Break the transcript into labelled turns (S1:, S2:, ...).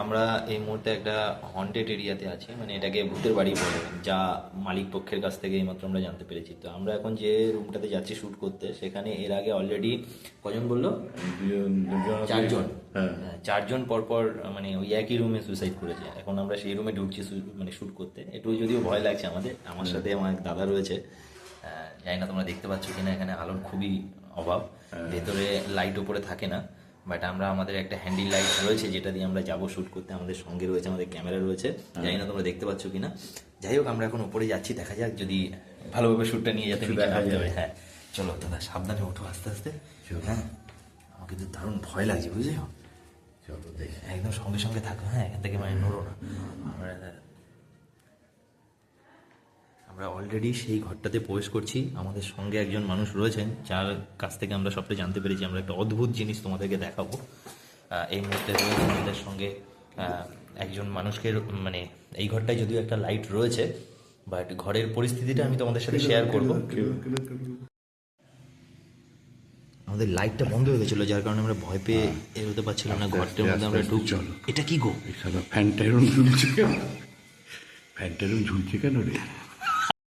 S1: আমরা এই মুহূর্তে একটা হন্টেড এরিয়াতে আছি, মানে এটাকে ভূতের বাড়ি বলে, যা মালিক পক্ষের কাছ থেকে এইমাত্র আমরা জানতে পেরেছি। তো আমরা এখন যে রুমটাতে যাচ্ছি শ্যুট করতে, সেখানে এর আগে অলরেডি কজন বললো, চারজন।
S2: হ্যাঁ।
S1: চারজন পরপর মানে ওই একই রুমে সুইসাইড করেছে। এখন আমরা সেই রুমে ঢুকছি মানে শ্যুট করতে। একটু যদিও ভয় লাগছে আমাদের, আমার সাথে আমার এক দাদা রয়েছে। জানি না তোমরা দেখতে পাচ্ছ কিনা, এখানে আলোর খুবই অভাব, ভেতরে লাইট ওপরে থাকে না। বাট আমরা আমাদের একটা হ্যান্ডি লাইট রয়েছে যেটা দিয়ে আমরা যাবো শ্যুট করতে। আমাদের সঙ্গে রয়েছে, আমাদের ক্যামেরা রয়েছে, জানি না তোমরা দেখতে পাচ্ছ কিনা। যাই হোক, আমরা এখন উপরে যাচ্ছি, দেখা যাক যদি ভালোভাবে শ্যুটটা নিয়ে যেতে দেখা যাবে। হ্যাঁ চলো দাদা, সাবধানে ওঠো আস্তে আস্তে। হ্যাঁ, আমাকে তো দারুণ ভয় লাগছে, বুঝলি?
S2: চলো দেখি।
S1: একদম সঙ্গে সঙ্গে থাকো, হ্যাঁ, এখান থেকে মানে নড়ো না। আমরা অলরেডি সেই ঘরটাতে প্রবেশ করছি। আমাদের সঙ্গে একজন মানুষ রয়েছেন, যার কাছ থেকে আমরা সবটা জানতে পেরেছি। আমরা একটা অদ্ভুত জিনিস তোমাদেরকে দেখাবো। এই মুহূর্তে রয়েছে আমাদের সঙ্গে একজন মানুষকে, মানে এই ঘরটায় যদিও একটা লাইট রয়েছে, বাট ঘরের পরিস্থিতিটা আমি তোমাদের সাথে শেয়ার করব। আমাদের লাইটটা বন্ধ হয়ে গেছিলো, যার কারণে আমরা ভয় পেয়ে এগোতে পারছিলাম না। ঘরটার মধ্যে আমরা ঢুকছি। এটা কি গো?
S2: এখানে ফ্যানটা এরম ঝুলছে কেন? ফ্যানটা এরম ঝুলছে কেন রে?